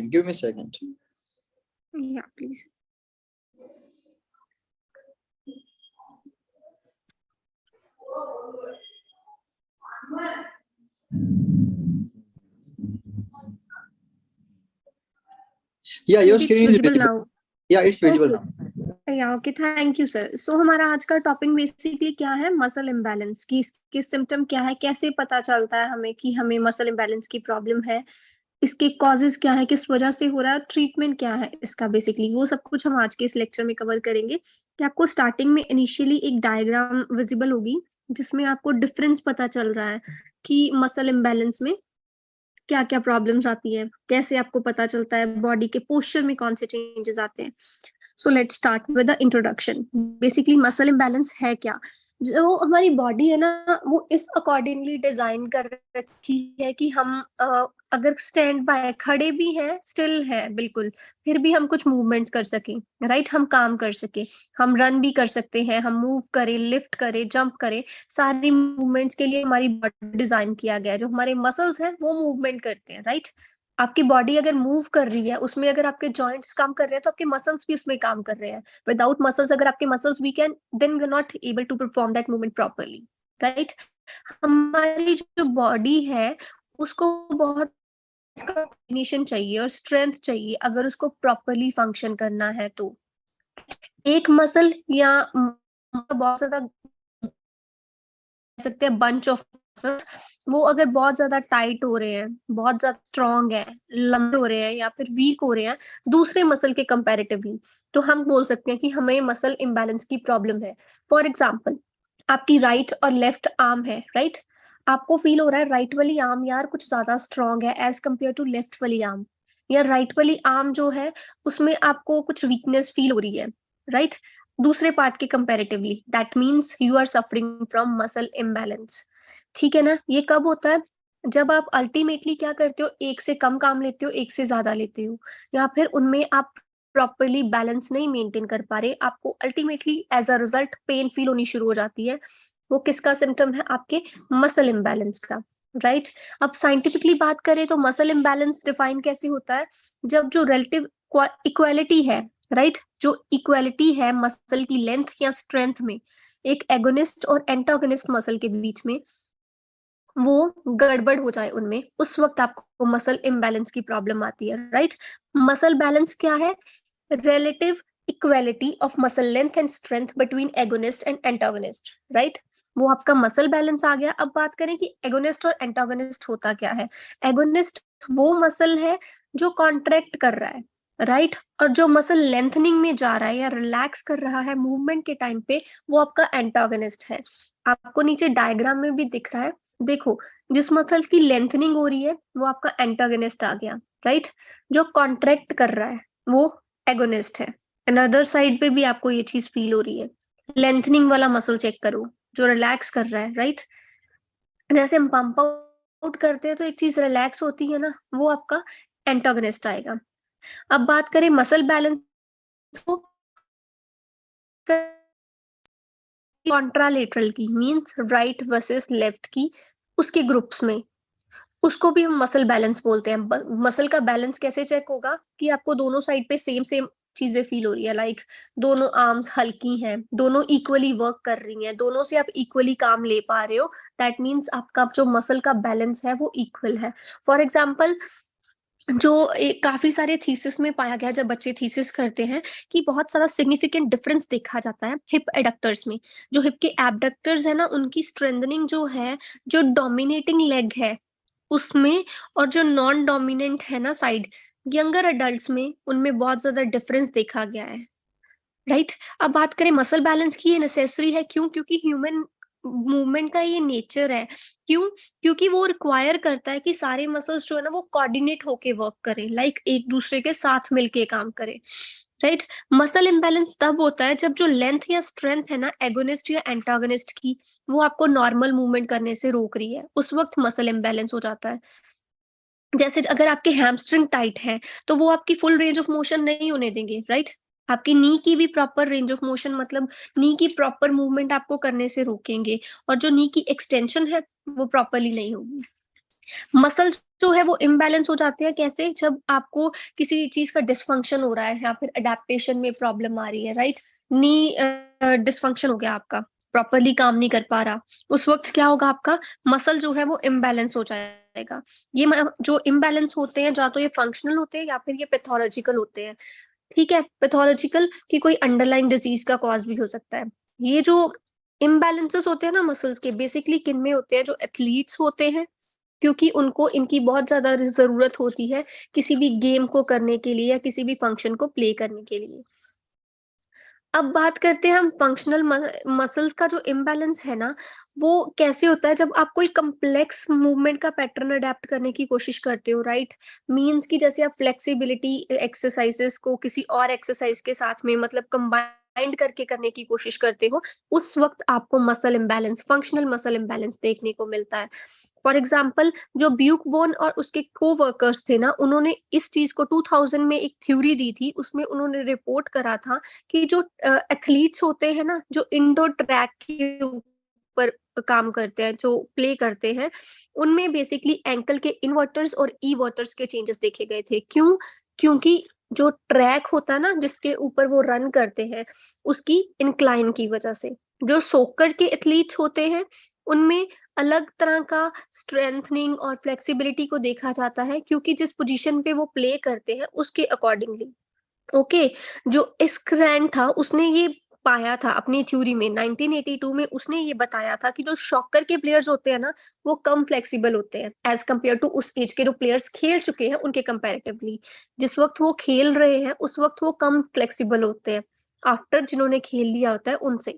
Give me a second. Yeah, please. Yeah, your Maybe screen it's is visible visible. now. Yeah, it's visible Okay. now. या okay, thank you sir. सो हमारा आज का topic basically क्या है, muscle imbalance की। इसके symptom क्या है, कैसे पता चलता है हमें कि हमें मसल इम्बैलेंस की प्रॉब्लम है, इसके कॉजेस क्या है, किस वजह से हो रहा है, ट्रीटमेंट क्या है इसका, बेसिकली वो सब कुछ हम आज के इस लेक्चर में कवर करेंगे। कि आपको स्टार्टिंग में इनिशियली एक डायग्राम विजिबल होगी जिसमें आपको डिफरेंस पता चल रहा है कि मसल इम्बैलेंस में क्या क्या प्रॉब्लम्स आती है, कैसे आपको पता चलता है, बॉडी के पोस्चर में कौन से चेंजेस आते हैं। So let's start with the introduction. Basically muscle imbalance है क्या। जो हमारी बॉडी है ना, वो इस अकॉर्डिंगली डिजाइन कर रखी है कि हम अगर स्टैंड बाय खड़े भी हैं, स्टिल है बिल्कुल, फिर भी हम कुछ मूवमेंट्स कर सकें, राइट, हम काम कर सके, हम रन भी कर सकते हैं, हम मूव करें, लिफ्ट करें, जंप करें, सारी मूवमेंट्स के लिए हमारी बॉडी डिजाइन किया गया है। जो हमारे मसल्स हैं वो मूवमेंट करते हैं, राइट। आपकी बॉडी अगर मूव कर रही है, उसमें अगर आपके जॉइंट्स काम कर रहे हैं तो आपके मसल्स भी उसमें काम कर रहे हैं। विदाउट मसल्स, अगर आपके मसल्स वीक हैं, then you are not able to perform that movement properly, right. हमारी जो बॉडी है उसको बहुत कोऑर्डिनेशन चाहिए और स्ट्रेंथ चाहिए अगर उसको प्रॉपर्ली फंक्शन करना है तो। एक मसल या बहुत ज्यादा सकते हैं बंच ऑफ मसल्स, वो अगर बहुत ज्यादा टाइट हो रहे हैं, बहुत ज्यादा स्ट्रांग है, लंबे हो रहे हैं या फिर वीक हो रहे हैं दूसरे मसल के कंपैरेटिवली, तो हम बोल सकते हैं कि हमें मसल इम्बैलेंस की प्रॉब्लम है। फॉर एग्जाम्पल, आपकी राइट और लेफ्ट आर्म है, राइट। आपको फील हो रहा है राइट वाली आर्म यार कुछ ज्यादा स्ट्रांग है एज कम्पेयर टू लेफ्ट वाली आर्म, या राइट वाली आर्म जो है उसमें आपको कुछ वीकनेस फील हो रही है, राइट, दूसरे पार्ट के comparatively. That means you are suffering from muscle imbalance. ठीक है ना। ये कब होता है, जब आप अल्टीमेटली क्या करते हो, एक से कम काम लेते हो, एक से ज्यादा लेते हो, या फिर उनमें आप प्रॉपरली बैलेंस नहीं मेंटेन कर पा रहे, आपको ultimately as a result pain feel होनी शुरू हो जाती है। वो किसका सिम्टम है, आपके मसल इम्बैलेंस का, राइट। अब साइंटिफिकली बात करें तो मसल इम्बैलेंस डिफाइन कैसे होता है, जब जो रिलेटिव इक्वालिटी है, राइट, जो इक्वालिटी है मसल की लेंथ या स्ट्रेंथ में एक एगोनिस्ट और एंटागोनिस्ट मसल के बीच में, वो गड़बड़ हो जाए उनमें, उस वक्त आपको मसल इम्बैलेंस की प्रॉब्लम आती है, राइट। मसल बैलेंस क्या है, relative equality of muscle length and strength between agonist and antagonist, right। वो आपका मसल बैलेंस आ गया। अब बात करें कि एगोनिस्ट और एंटागोनिस्ट होता क्या है। एगोनिस्ट वो मसल है जो कॉन्ट्रैक्ट कर रहा है, राइट, और जो मसल लेंथनिंग में जा रहा है या रिलैक्स कर रहा है मूवमेंट के टाइम पे, वो आपका एंटागोनिस्ट है। आपको नीचे डायग्राम में भी दिख रहा है, देखो, जिस मसल की लेंथनिंग हो रही है वो आपका एंटागोनिस्ट आ गया, राइट। जो कॉन्ट्रैक्ट कर रहा है वो एगोनिस्ट है। अनदर साइड पे भी आपको ये चीज फील हो रही है, लेंथनिंग वाला मसल चेक करो, जो रिलैक्स कर रहा है, राइट। जैसे हम पंप आउट करते हैं तो एक चीज रिलैक्स होती है ना, वो आपका एंटागोनिस्ट आएगा। अब बात करें मसल बैलेंस को, कॉन्ट्रालेटरल की मींस राइट वर्सेस लेफ्ट की, उसके ग्रुप्स में, उसको भी हम मसल बैलेंस बोलते हैं। मसल का बैलेंस कैसे चेक होगा कि आपको दोनों साइड पे सेम सेम चीजें फील हो रही है, लाइक दोनों आर्म्स हल्की हैं, दोनों इक्वली वर्क कर रही हैं, दोनों से आप इक्वली काम ले पा रहे हो, दैट मीन्स आपका जो मसल का बैलेंस है वो इक्वल है। फॉर एग्जाम्पल, जो काफी सारे थीसिस में पाया गया, जब बच्चे थीसिस करते हैं, कि बहुत सारा सिग्निफिकेंट डिफरेंस देखा जाता है हिप एडक्टर्स में। जो हिप के एबडक्टर्स है ना, उनकी स्ट्रेंथनिंग जो है, जो डोमिनेटिंग लेग है उसमें, और जो नॉन डोमिनेंट है ना साइड, यंगर अडल्ट्स में, उनमें बहुत ज्यादा डिफरेंस देखा गया है, राइट। अब बात करें मसल बैलेंस की, ये नेसेसरी है, क्यों, क्योंकि ह्यूमन मूवमेंट का ये नेचर है। क्यों, क्योंकि वो रिक्वायर करता है कि सारे मसल्स जो है ना वो कोऑर्डिनेट होके वर्क करें, लाइक एक दूसरे के साथ मिलके काम करें, राइट। मसल इम्बैलेंस तब होता है जब जो लेंथ या स्ट्रेंथ है ना एगोनिस्ट या एंटागोनिस्ट की, वो आपको नॉर्मल मूवमेंट करने से रोक रही है, उस वक्त मसल इम्बैलेंस हो जाता है। जैसे अगर आपके हैमस्ट्रिंग टाइट है तो वो आपकी फुल रेंज ऑफ मोशन नहीं होने देंगे, राइट। आपकी नी की भी प्रॉपर रेंज ऑफ मोशन, मतलब नी की प्रॉपर मूवमेंट आपको करने से रोकेंगे, और जो नी की एक्सटेंशन है वो प्रॉपरली नहीं होगी। मसल्स जो है वो इम्बैलेंस हो जाते हैं कैसे? जब आपको किसी चीज़ का डिसफंक्शन हो रहा है या फिर एडेप्टेशन में प्रॉब्लम आ रही है, राइट? नी डिसफंक्शन हो गया आपका, प्रॉपर्ली काम नहीं कर पा रहा, उस वक़्त क्या होगा आपका मसल जो है वो इम्बैलेंस हो जाएगा। ये म जो इम्बैलेंस होते हैं या तो ये फंक्शनल होते हैं या फिर ये पैथोलॉजिकल होते हैं, ठीक है? पैथोलॉजिकल कि कोई अंडरलाइंग डिज़ीज़ का कॉज़ भी हो सकता है। ये जो इम्बैलेंसेस होते हैं ना मसल्स के बेसिकली किनमें होते हैं? जो एथलीट्स होते हैं क्योंकि उनको इनकी बहुत ज़्यादा ज़रूरत होती है किसी भी गेम को करने के लिए या किसी भी फंक्शन को प्ले करने के लिए। अब बात करते हैं हम फंक्शनल मसल्स का जो इम्बैलेंस है ना, वो कैसे होता है जब आप कोई कॉम्प्लेक्स मूवमेंट का पैटर्न अडैप्ट करने की कोशिश करते हो, राइट? मीन्स कि जैसे आप फ्लेक्सिबिलिटी एक्सरसाइज़ेज़ को किसी और एक्सरसाइज़ के साथ में मतलब कंबाइंड करके करने की कोशिश करते हो, उस वक़्त आपको muscle imbalance, functional muscle imbalance देखने को मिलता है। फॉर एग्ज़ाम्पल जो ब्यूक बोन और उसके को-वर्कर्स थे ना, उन्होंने इस चीज़ को 2000 में एक थ्योरी दी थी, उसमें उन्होंने रिपोर्ट करा था कि जो एथलीट्स होते हैं ना, जो इंडोर ट्रैक के ऊपर काम करते हैं, जो प्ले करते हैं, उनमें बेसिकली एंकल के इन्वर्टर्स और ई-वर्टर्स के चेंजेस देखे गए थे। क्यों? क्योंकि जो ट्रैक होता है ना, जिसके ऊपर वो रन करते हैं, उसकी इंक्लाइन की वजह से। जो सोकर के एथलीट्स होते हैं, उनमें अलग तरह का स्ट्रेंथनिंग और फ्लेक्सिबिलिटी को देखा जाता है क्योंकि जिस पोजीशन पे वो प्ले करते हैं, उसके अकॉर्डिंगली। ओके, जो स्क्रैन था उसने ये पाया था अपनी थ्योरी में 1982 में उसने ये बताया था कि जो शॉकर के प्लेयर्स होते हैं ना, वो कम फ्लेक्सिबल होते हैं एज़ कम्पेयर टू उस एज के जो प्लेयर्स खेल चुके हैं उनके कंपैरेटिवली। जिस वक़्त वो खेल रहे हैं, उस वक़्त वो कम फ्लेक्सिबल होते हैं, आफ्टर जिन्होंने खेल लिया होता है उनसे।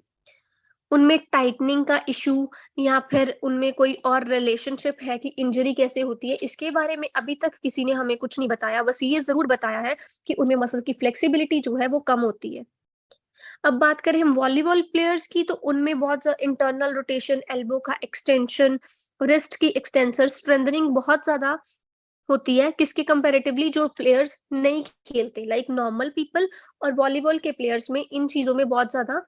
उनमें टाइटनिंग का इश्यू या फिर उनमें कोई और रिलेशनशिप है कि इंजरी कैसे होती है, इसके बारे में अभी तक किसी ने हमें कुछ नहीं बताया। बस ये ज़रूर बताया है कि उनमें मसल की फ्लेक्सिबिलिटी जो है वो कम होती है। अब बात करें हम वॉलीबॉल प्लेयर्स की तो उनमें बहुत इंटरनल रोटेशन, एल्बो का एक्सटेंशन, रिस्ट की एक्सटेंसर स्ट्रेंथनिंग बहुत ज़्यादा होती है। किसके कंपैरेटिवली जो प्लेयर्स नहीं खेलते लाइक नॉर्मल पीपल और वॉलीबॉल के प्लेयर्स में इन चीज़ों में बहुत ज़्यादा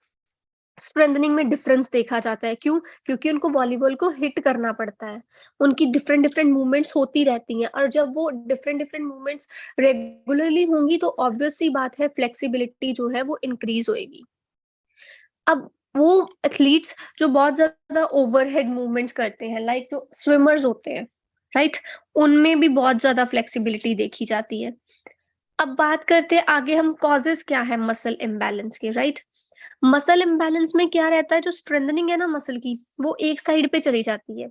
स्ट्रेंथनिंग में डिफरेंस देखा जाता है। क्यों? क्योंकि उनको वॉलीबॉल को हिट करना पड़ता है। उनकी डिफरेंट डिफरेंट मूवमेंट्स होती रहती हैं और जब वो डिफरेंट डिफरेंट मूवमेंट्स रेगुलरली होंगी तो ऑब्वियस सी बात है फ्लेक्सिबिलिटी जो है वो इंक्रीज होएगी। अब वो एथलीट्स जो बहुत ज़्यादा ओवरहेड मूवमेंट्स करते हैं लाइक जो स्विमर्स होते हैं, राइट? उनमें भी बहुत ज़्यादा फ्लेक्सिबिलिटी देखी जाती है। अब बात करते हैं आगे हम कॉजेज़ क्या है मसल इम्बैलेंस के, राइट? मसल इम्बैलेंस में क्या रहता है जो स्ट्रेंथनिंग है ना मसल की, वो एक साइड पे चली जाती है,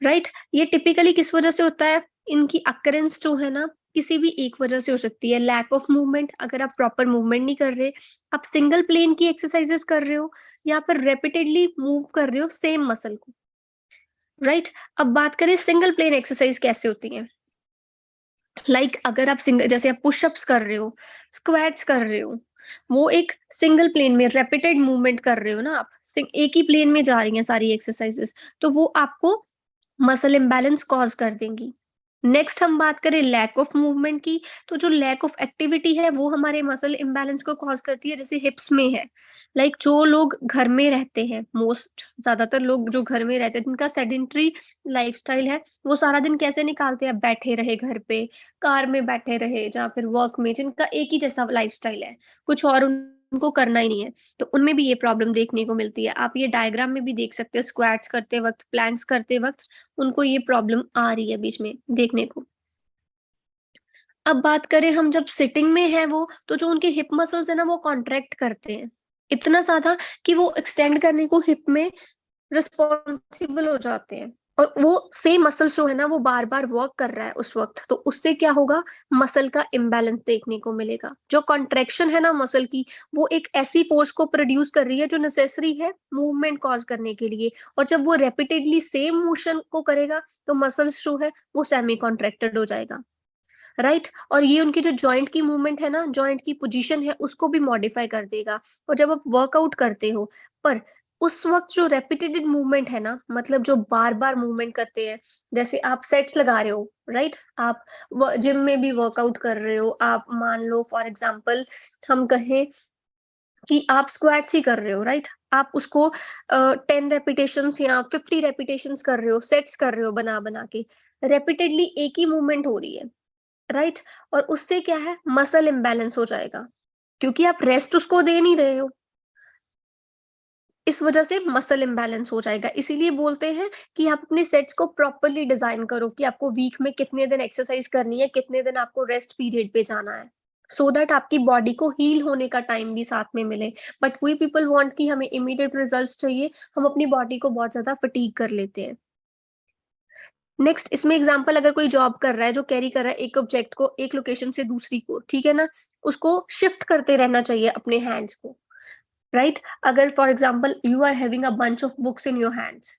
राइट? ये टिपिकली किस वजह से होता है? इनकी अकरेंस जो है ना, किसी भी एक वजह से हो सकती है। लैक ऑफ मूवमेंट अगर आप प्रॉपर मूवमेंट नहीं कर रहे, आप सिंगल प्लेन की एक्सरसाइजेस कर रहे हो या फिर रिपीटेडली मूव कर रहे हो सेम मसल को, राइट? अब बात करें सिंगल प्लेन एक्सरसाइज कैसे होती है? लाइक अगर आप सिंगल जैसे आप पुशअप्स कर रहे हो, स्क्वाट्स कर रहे हो, वो एक सिंगल प्लेन में रिपीटेड मूवमेंट कर रहे हो ना आप, एक ही प्लेन में जा रही हैं सारी एक्सरसाइजेस, तो वो आपको मसल इम्बैलेंस कॉज कर देंगी। नेक्स्ट हम बात करें लैक ऑफ मूवमेंट की, तो जो लैक ऑफ एक्टिविटी है वो हमारे मसल इम्बैलेंस को कॉज करती है जैसे हिप्स में है। लाइक जो लोग घर में रहते हैं, मोस्ट ज्यादातर लोग जो घर में रहते हैं जिनका सेडेंट्री लाइफस्टाइल है, वो सारा दिन कैसे निकालते हैं? बैठे रहे घर पे, कार में बैठे रहे, जहाँ फिर वर्क में, जिनका एक ही जैसा लाइफस्टाइल है, कुछ और उनको करना ही नहीं है, तो उनमें भी ये प्रॉब्लम देखने को मिलती है। आप ये डायग्राम में भी देख सकते हो स्क्वाट्स करते वक़्त, प्लैंक्स करते वक़्त उनको ये प्रॉब्लम आ रही है बीच में देखने को। अब बात करें हम जब सिटिंग में है वो, तो जो उनके हिप मसल्स है ना वो कॉन्ट्रैक्ट करते हैं, इतना ज़्यादा कि वो एक्सटेंड करने को हिप में रिस्पॉन्सिबल हो जाते हैं और वो सेम मसल्स जो है ना वो बार-बार वर्क कर रहा है उस वक़्त, तो उससे क्या होगा? मसल का इम्बैलेंस देखने को मिलेगा। जो कॉन्ट्रैक्शन है ना मसल की, वो एक ऐसी फ़ोर्स को प्रोड्यूस कर रही है जो नेसेसरी है मूवमेंट कॉज़ करने के लिए और जब वो रिपीटेडली सेम मोशन को करेगा, तो मसल्स जो है वो सेमी कॉन्ट्रैक्टेड हो जाएगा। राइट? और ये उनकी जो जॉइंट की मूवमेंट है ना, जॉइंट की पोजीशन है, उसको भी मॉडिफाई कर देगा। और जब आप वर्कआउट करते हो, पर उस वक़्त जो रिपिटेटेड मूवमेंट है ना, मतलब जो बार-बार मूवमेंट करते हैं, जैसे आप सेट्स लगा रहे हो, राइट? आप जिम में भी वर्कआउट कर रहे हो, आप मान लो फॉर एग्ज़ाम्पल हम कहें कि आप स्क्वाट्स ही कर रहे हो, राइट? आप उसको 10 रेपिटेशंस या 50 रेपिटेशंस कर रहे हो, सेट्स कर रहे हो बना-बना के, रेपिटेडली एक ही मूवमेंट हो रही है, राइट? और उससे क्या है, मसल इम्बैलेंस हो जाएगा, क्योंकि आप रेस्ट उसको दे नहीं रहे हो। इस वजह से मसल इम्बैलेंस हो जाएगा। इसीलिए बोलते हैं कि आप अपने सेट्स को प्रॉपर्ली डिजाइन करो कि आपको वीक में कितने दिन एक्सरसाइज करनी है, कितने दिन आपको रेस्ट पीरियड पे जाना है, सो दैट आपकी बॉडी को हील होने का टाइम भी साथ में मिले। बट वी पीपल वांट कि हमें इमीडिएट रिजल्ट्स चाहिए, हम अपनी बॉडी को बहुत ज्यादा फटीग कर लेते हैं। नेक्स्ट, इसमें एग्जांपल, अगर कोई जॉब कर रहा है, जो कैरी कर रहा है एक ऑब्जेक्ट को एक लोकेशन से दूसरी को, ठीक है ना, उसको शिफ्ट करते रहना चाहिए अपने हैंड्स को, राइट? अगर for example you are having a bunch of books in your hands,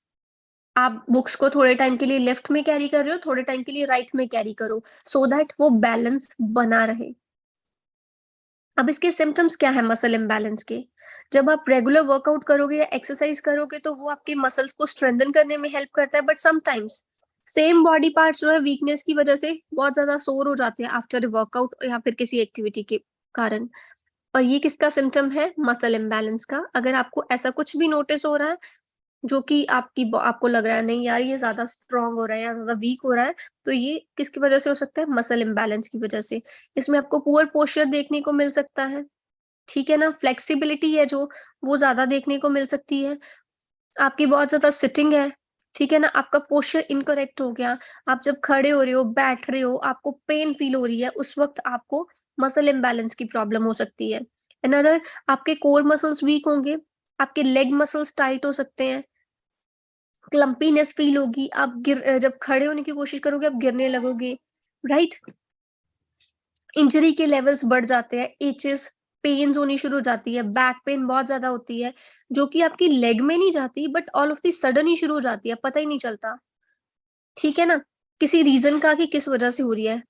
आप बुक्स को थोड़े टाइम के लिए लेफ्ट में कैरी कर रहे हो, थोड़े टाइम के लिए राइट में कैरी करो, सो दैट वो बैलेंस बना रहे। अब इसके सिम्टम्स क्या है मसल इम्बैलेंस के? जब आप रेगुलर वर्कआउट करोगे या एक्सरसाइज करोगे तो वो आपके मसल्स को स्ट्रेंथन करने में हेल्प करता है, but sometimes same body parts जो है वीकनेस की वजह से बहुत ज्यादा सोर हो जाते हैं आफ्टर वर्कआउट या फिर किसी एक्टिविटी के कारण। और ये किसका सिम्टम है? मसल इम्बैलेंस का। अगर आपको ऐसा कुछ भी नोटिस हो रहा है जो कि आपको लग रहा है नहीं यार ये ज्यादा स्ट्रांग हो रहा है या ज्यादा वीक हो रहा है, तो ये किसकी वजह से हो सकता है? मसल इम्बैलेंस की वजह से। इसमें आपको पुअर पोस्चर देखने को मिल सकता है, ठीक है ना? फ्लेक्सिबिलिटी है जो, वो ज़्यादा देखने को मिल सकती है। आपकी बहुत ज़्यादा सिटिंग है, ठीक है ना? आपका पोस्चर इनकरेक्ट हो गया। आप जब खड़े हो रहे हो, बैठ रहे हो, आपको पेन फील हो रही है, उस वक़्त आपको मसल इम्बैलेंस की प्रॉब्लम हो सकती है। अनदर, आपके कोर मसल्स वीक होंगे, आपके लेग मसल्स टाइट हो सकते हैं, क्लम्पीनेस फील होगी, जब खड़े होने की कोशिश करोगे, आप गिरने लगोगे, राइट? इंजरी के लेवल्स बढ़ जाते हैं, एचेस, पेन्स होनी शुरू हो जाती है, बैक पेन बहुत ज़्यादा होती है, जो कि आपकी लेग में नहीं जाती but all of the sudden ही शुरू हो जाती है, पता ही नहीं चलता, ठीक है ना? किसी रीज़न का कि किस वजह से हो रही है।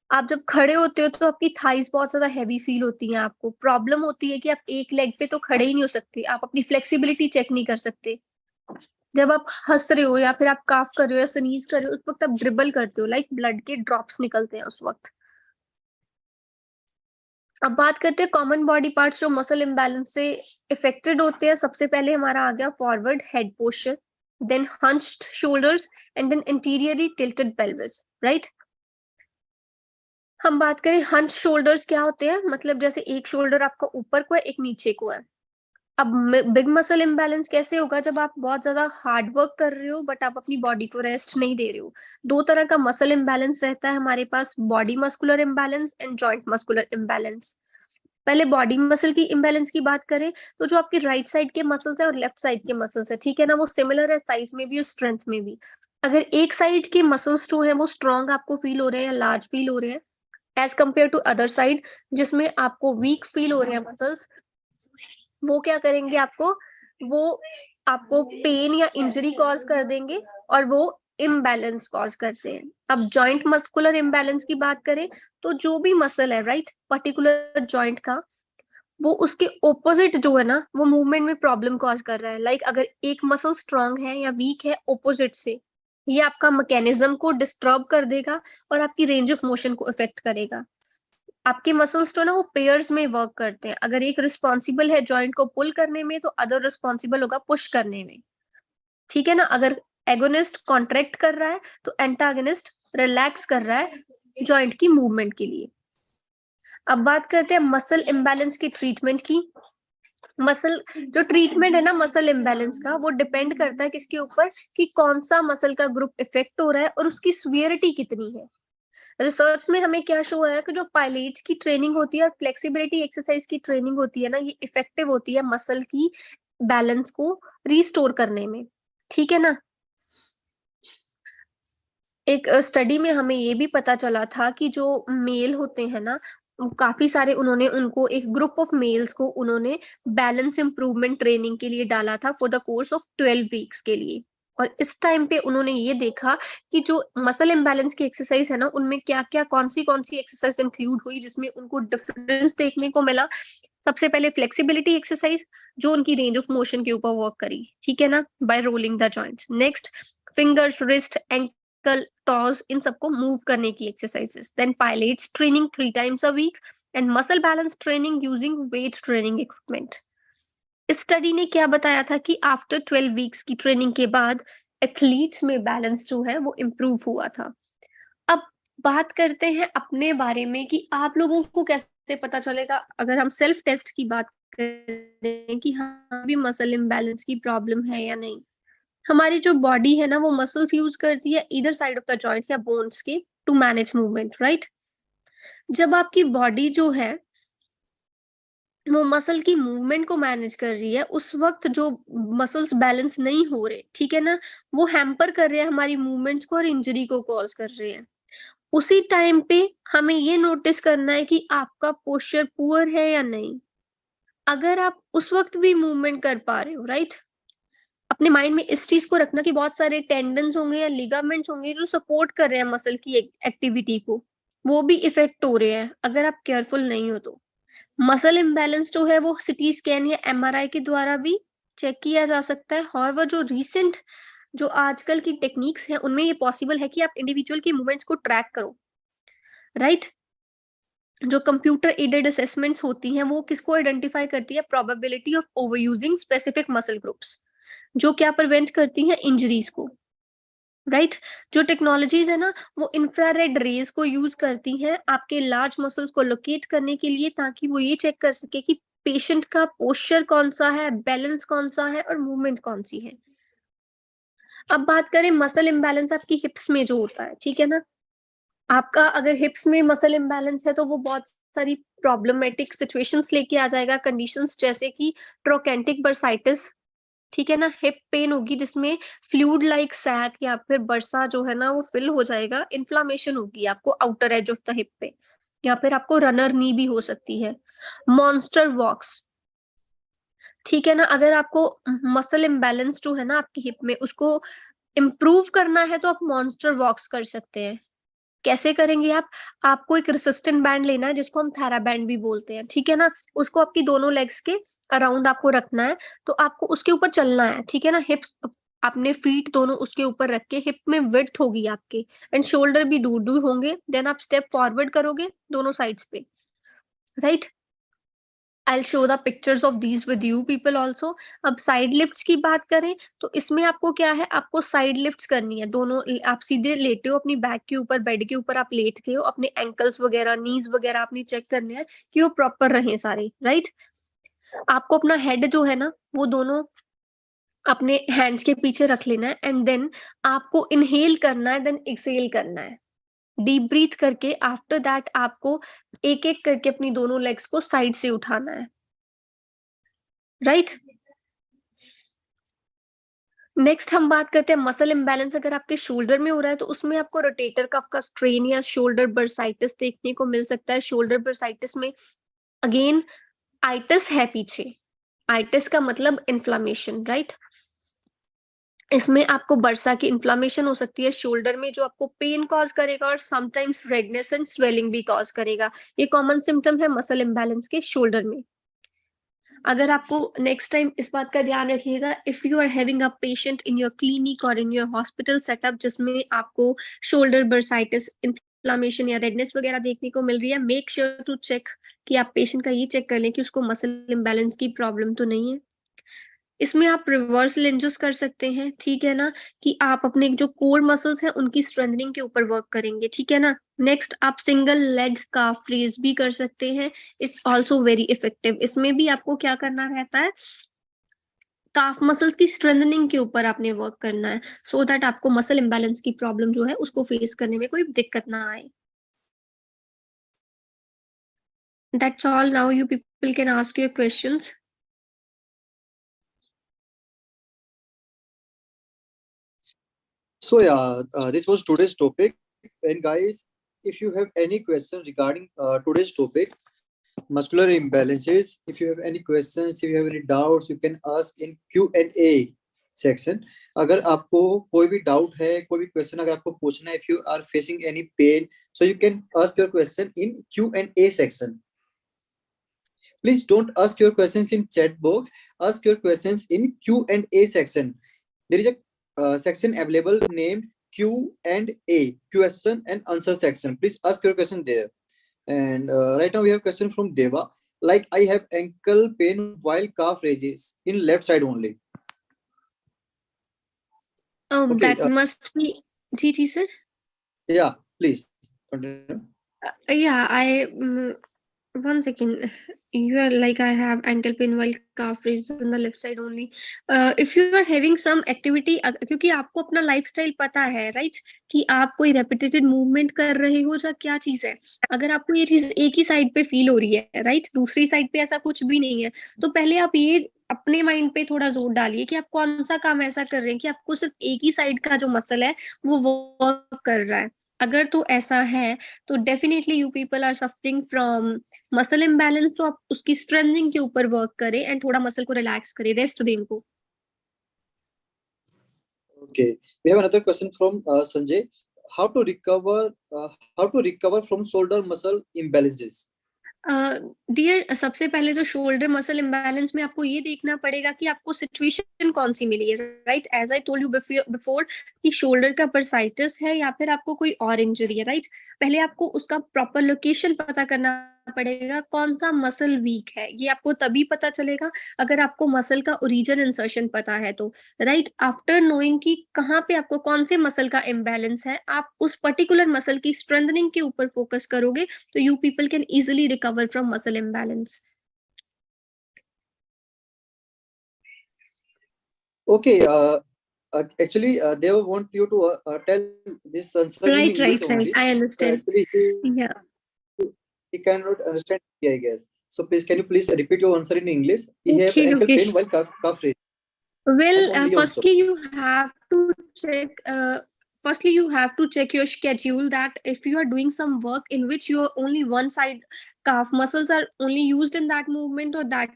आप जब खड़े होते हो तो आपकी थाइज़ बहुत ज़्यादा हेवी फील होती हैं आपको, प्रॉब्लम होती है कि आप एक लेग पे तो खड़े ही नहीं हो सकते, आप अपनी फ्लेक्सिबिलिटी चेक नहीं कर सकते। जब आप हँस रहे हो या फिर आप काफ़ कर रहे हो या स्नीज़ कर रहे हो, उस वक़्त आप ड्रिबल करते हो, लाइक ब्लड के ड्रॉप्स निकलते हैं उस वक़्त। अब बात करते हैं कॉमन बॉडी पार्ट्स जो मसल इम्बैलेंस से इफेक्टेड होते हैं। सबसे पहले हमारा आ गया forward head posture, then hunched shoulders and then anteriorly tilted pelvis, right? हम बात करें हंच शोल्डर्स क्या होते हैं, मतलब जैसे एक शोल्डर आपका ऊपर को है, एक नीचे को है। अब बिग मसल इम्बैलेंस कैसे होगा? जब आप बहुत ज्यादा हार्ड वर्क कर रहे हो बट आप अपनी बॉडी को रेस्ट नहीं दे रहे हो। दो तरह का मसल इम्बैलेंस रहता है हमारे पास, body muscular imbalance and joint muscular imbalance. पहले बॉडी मसल की इम्बैलेंस की बात करें तो जो आपके राइट साइड के मसल्स है और लेफ्ट साइड के मसल्स है, ठीक है ना, वो सिमिलर है साइज में भी और स्ट्रेंथ में भी। अगर एक साइड के मसल्स जो है वो स्ट्रॉन्ग आपको फील हो रहे हैं या लार्ज फील हो रहे हैं as compare to other side जिसमें आपको वीक फील हो रहे हैं मसल्स, वो क्या करेंगे आपको, वो आपको पेन या इंजरी कॉज कर देंगे और वो इम्बैलेंस कॉज करते हैं। अब जॉइंट मस्कुलर इम्बैलेंस की बात करें तो जो भी मसल है, राइट, पर्टिकुलर जॉइंट का, वो उसके ऑपोजिट जो है ना, वो मूवमेंट में प्रॉब्लम कॉज कर रहा है। लाइक अगर एक मसल स्ट्रांग है या वीक है ऑपोजिट से, ये आपका मैकेनिज्म को डिस्टर्ब कर देगा और आपकी रेंज ऑफ मोशन को इफेक्ट करेगा। आपके मसल्स तो ना वो पेयर्स में वर्क करते हैं, अगर एक रिस्पॉन्सिबल है जॉइंट को पुल करने में तो अदर रिस्पॉन्सिबल होगा पुश करने में, ठीक है ना? अगर एगोनिस्ट कॉन्ट्रैक्ट कर रहा है तो एंटागनिस्ट रिलैक्स कर रहा है जॉइंट की मूवमेंट के लिए। अब बात करते हैं मसल इम्बैलेंस की ट्रीटमेंट की। मसल जो ट्रीटमेंट है ना मसल इम्बैलेंस का, वो डिपेंड करता है किसके ऊपर, कि कौन सा मसल का ग्रुप इफेक्ट हो रहा है और उसकी सीवियरिटी कितनी है। रिसर्च में हमें क्या शो है कि जो पायलट्स की ट्रेनिंग होती है और फ्लेक्सिबिलिटी एक्सरसाइज की ट्रेनिंग होती है ना, ये इफेक्टिव होती है मसल की बैलेंस को रिस्टोर करने में, ठीक है ना? एक स्टडी में हमें ये भी पता चला था कि जो मेल होते हैं ना, काफी सारे उन्होंने उनको एक ग्रुप ऑफ मेल्स को उन्होंने बैलेंस इंप्रूवमेंट ट्रेनिंग के लिए डाला था for the course of 12 weeks के लिए। और इस टाइम पे उन्होंने ये देखा कि जो मसल इम्बैलेंस की एक्सरसाइज है ना, उनमें क्या क्या कौन सी एक्सरसाइज इंक्लूड हुई जिसमें उनको डिफरेंस देखने को मिला। सबसे पहले फ्लेक्सिबिलिटी एक्सरसाइज, जो उनकी रेंज ऑफ मोशन के ऊपर वर्क करी, ठीक है ना, by rolling the joints. Next, fingers, wrist, ankle, toes, इन सबको मूव करने की exercises. Then pilates training 3 times a week and muscle balance training using weight training equipment. इस स्टडी ने क्या बताया था कि आफ्टर 12 वीक्स की ट्रेनिंग के बाद एथलीट्स में बैलेंस जो है वो इम्प्रूव हुआ था। बात करते हैं अपने बारे में कि आप लोगों को कैसे पता चलेगा, अगर हम सेल्फ टेस्ट की बात करें कि हाँ भी मसल इम्बैलेंस की प्रॉब्लम है या नहीं। हमारी जो बॉडी है ना वो मसल्स यूज करती है either side of the joint या बोन्स के टू मैनेज मूवमेंट, राइट। जब आपकी बॉडी जो है वो मसल की मूवमेंट को मैनेज कर रही है, उस वक्त जो मसल्स बैलेंस नहीं हो रहे, ठीक है ना, वो हैम्पर कर रहे हैं हमारी मूवमेंट्स को और इंजरी को कॉज कर रहे हैं। उसी टाइम पे हमें ये नोटिस करना है कि आपका पोस्चर पुअर है या नहीं। अगर आप उस वक्त भी मूवमेंट कर पा रहे हो, राइट, अपने माइंड में इस चीज को रखना कि बहुत सारे टेंडन्स होंगे या लिगामेंट्स होंगे जो सपोर्ट कर रहे हैं मसल की एक्टिविटी को, वो भी इफेक्ट हो रहे हैं अगर आप केयरफुल नहीं हो तो। मसल इम्बैलेंस जो है वो सिटी स्कैन या एमआरआई के द्वारा भी चेक किया जा सकता है। हॉवेवर जो रीसेंट जो आजकल की टेक्निक्स हैं उनमें ये पॉसिबल है कि आप इंडिविजुअल की मूवमेंट्स को ट्रैक करो, राइट। जो कंप्यूटर एडेड असेसमेंट्स होती हैं वो किसको आइडेंटिफाई करती है, probability of over using specific muscle groups, जो क्या प्रिवेंट करती हैं इंजरीज को, राइट। जो टेक्नोलॉजीज है ना वो इंफ्रारेड रेज को यूज करती हैं आपके लार्ज मसल्स को लोकेट करने के लिए, ताकि वो ये चेक कर सके कि पेशेंट का पोस्चर कौन सा है, बैलेंस कौन सा है और मूवमेंट कौन सी है। अब बात करें मसल इम्बैलेंस आपकी हिप्स में जो होता है, ठीक है ना, आपका अगर हिप्स में मसल इम्बैलेंस है तो वो बहुत सारी प्रॉब्लमेटिक सिचुएशंस लेके आ जाएगा, कंडीशंस जैसे कि ट्रोकेंटिक बर्साइटिस, ठीक है ना, हिप पेन होगी जिसमें फ्लूइड लाइक सैक या फिर बर्सा जो है ना वो फिल हो जाएगा, इन्फ्लामेशन होगी आपको outer as of the hip पे, या फिर आपको रनर नी भी हो सकती है। मॉन्स्टर वॉक्स, ठीक है ना, अगर आपको मसल इम्बैलेंस जो है ना आपकी हिप में उसको इम्प्रूव करना है तो आप मॉन्स्टर वॉक्स कर सकते हैं। कैसे करेंगे आप? आपको एक रेसिस्टेंट बैंड लेना है जिसको हम थेरा बैंड भी बोलते हैं, ठीक है ना? उसको आपकी दोनों लेग्स के अराउंड आपको रखना है, तो आपको उसके ऊपर चलना है, ठीक है ना? हिप्स अपने फीट दोनों उसके ऊपर रख के, हिप में विड्थ होगी आपके एंड शोल्डर भी दूर-दूर होंगे, देन आप स्टेप फॉरवर्ड करोगे दोनों साइड्स पे, right? I will show the pictures of these with you people also. अब साइड लिफ्ट्स की बात करें तो इसमें आपको क्या है, आपको साइड लिफ्ट्स करनी है दोनों। आप सीधे लेटे हो अपनी बैक के ऊपर, बेड के ऊपर आप लेट गए हो, अपने एंकल्स वगैरह नीज वगैरह आपने चेक करने हैं कि वो प्रॉपर रहे सारे, राइट। आपको अपना हेड जो है ना वो दोनों अपने हैंड्स के पीछे रख लेना है एंड देन आपको इनहेल करना है, देन एक्सहेल करना है डीप ब्रीथ करके। आफ्टर दैट आपको एक एक करके अपनी दोनों लेग्स को साइड से उठाना है, राइट। नेक्स्ट हम बात करते हैं मसल इम्बैलेंस। अगर आपके शोल्डर में हो रहा है तो उसमें आपको रोटेटर कफ का स्ट्रेन या शोल्डर बर्साइटिस देखने को मिल सकता है। शोल्डर बर्साइटिस में अगेन आइटिस है पीछे, आइटिस का मतलब इन्फ्लामेशन, राइट। इसमें आपको बर्सा की इन्फ्लामेशन हो सकती है शोल्डर में जो आपको पेन कॉज करेगा और समटाइम्स रेडनेस एंड स्वेलिंग भी कॉज करेगा। ये कॉमन सिम्टम है मसल इम्बैलेंस के शोल्डर में। अगर आपको नेक्स्ट टाइम इस बात का ध्यान रखिएगा, if you are having a patient in your clinic और इन योर हॉस्पिटल सेटअप जिसमें आपको शोल्डर बर्साइटिस, इन्फ्लामेशन या रेडनेस वगैरह देखने को मिल रही है, मेक श्योर टू चेक कि आप पेशेंट का ये चेक कर लें कि उसको मसल इम्बैलेंस की प्रॉब्लम तो नहीं है। इसमें आप रिवर्स लंजेस कर सकते हैं, ठीक है ना, कि आप अपने जो कोर मसल्स हैं उनकी स्ट्रेंथनिंग के ऊपर वर्क करेंगे, ठीक है ना। नेक्स्ट आप सिंगल लेग काफ रेज भी कर सकते हैं, इट्स आल्सो वेरी इफेक्टिव। इसमें भी आपको क्या करना रहता है, काफ मसल्स की स्ट्रेंथनिंग के ऊपर आपने वर्क करना है सो दैट आपको मसल इम्बैलेंस की प्रॉब्लम जो है उसको फेस करने में कोई दिक्कत ना आए। That's all, now you people can ask your questions. So yeah, this was today's topic. And guys, if you have any questions regarding today's topic, muscular imbalances, if you have any questions, if you have any doubts, you can ask in Q&A section. अगर आपको कोई भी doubt है, कोई भी question अगर आपको पूछना है, if you are facing any pain, so you can ask your question in Q&A section. Please don't ask your questions in chat box. Ask your questions in Q&A section. There is a section available named Q&A, question and answer section. Please ask your question there. And right now we have a question from Deva. Like, I have ankle pain while calf raises in left side only. Okay. That must be, जी जी sir. Yeah, please. Continue. Yeah, one second. You are like, I have ankle pain while calf is on the left side only. If you are having some activity, क्योंकि आपको अपना lifestyle पता है, right, कि आप कोई रेपिटेटेड मूवमेंट कर रहे हो या क्या चीज है. अगर आपको ये चीज एक ही साइड पे फील हो रही है, राइट, दूसरी साइड पे ऐसा कुछ भी नहीं है, तो पहले आप ये अपने माइंड पे थोड़ा जोर डालिए कि आप कौन सा काम ऐसा कर रहे हैं कि आपको सिर्फ एक ही साइड का जो मसल है वो वर्क कर रहा है. अगर तो ऐसा है तो definitely you people are suffering from muscle imbalance, तो आप उसकी स्ट्रेंथनिंग के ऊपर वर्क करें एंड थोड़ा मसल को रिलैक्स करें, रेस्ट दें उनको. Okay, we have another question from Sanjay. How to recover? How to recover from shoulder muscle imbalances? Dear, सबसे पहले तो शोल्डर मसल इम्बैलेंस में आपको ये देखना पड़ेगा कि आपको सिचुएशन कौन सी मिली है, right. As I told you before कि शोल्डर का बर्साइटिस है या फिर आपको कोई और इंजरी है, राइट. पहले आपको उसका प्रॉपर लोकेशन पता करना पड़ेगा, कौन सा मसल वीक है. ये आपको तभी पता चलेगा अगर आपको मसल का ओरिजिन इंसर्शन पता है तो, राइट. आफ्टर नोइंग कि कहाँ पे आपको कौन से मसल का इम्बैलेंस है, आप उस पर्टिकुलर मसल की स्ट्रेंथनिंग के ऊपर फोकस करोगे तो you people can easily recover from muscle imbalance. Okay, actually, they want you to tell this answer in Right, English right, right. only. I understand. Actually, Yeah. he cannot understand, I guess. So please, can you please repeat your answer in English? He have Okay, ankle okay. pain while calf raise. Well, And only also. firstly you have to check. Firstly, you have to check your schedule that if you are doing some work in which your only one side calf muscles are only used in that movement or that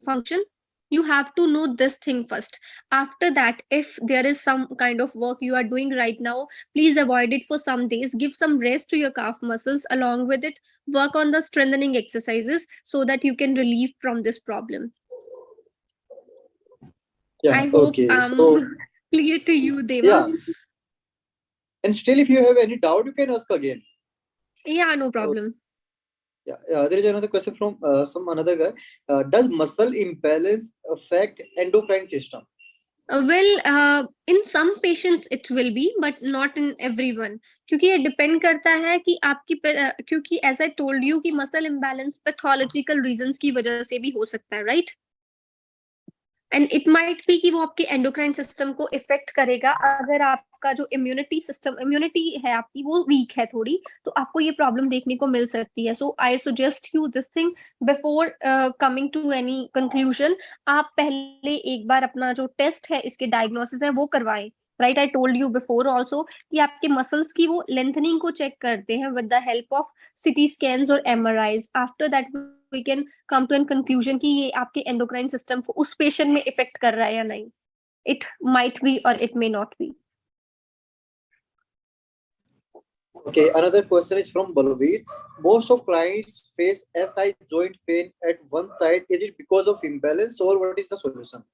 function, you have to know this thing first. After that, if there is some kind of work you are doing right now, please avoid it for some days. Give some rest to your calf muscles. Along with it, work on the strengthening exercises so that you can relieve from this problem. Yeah. I hope Okay. So clear to you, Deva. yeah. And still, if you have any doubt, you can ask again. Yeah, no problem. Yeah. There is another question from some another guy. Does muscle imbalance affect endocrine system? In some patients it will be, but not in everyone. क्योंकि ये depend करता है कि आपकी क्योंकि as I told you कि muscle imbalance pathological reasons की वजह से भी हो सकता है, right. And it might B कि वो आपके एंडोक्राइन सिस्टम को इफेक्ट करेगा. अगर आपका जो इम्यूनिटी है आपकी वो वीक है थोड़ी, तो आपको ये प्रॉब्लम देखने को मिल सकती है. So I suggest you this thing before coming to any conclusion. आप पहले एक बार अपना जो टेस्ट है, इसके डायग्नोसिस है, वो करवाएं. Right, I told you before also कि आपके मसल्स की वो लेंथनिंग को चेक करते हैं with the help of CT scans और MRIs. After that we can come to an conclusion कि ये आपके एंडोक्राइन सिस्टम को उस पेशेंट में इफेक्ट कर रहा है या नहीं. इट माइट बी और it may not be. Okay, another question is from Balveer. Most of clients face SI joint pain at one side. Is it because of imbalance or what is the solution?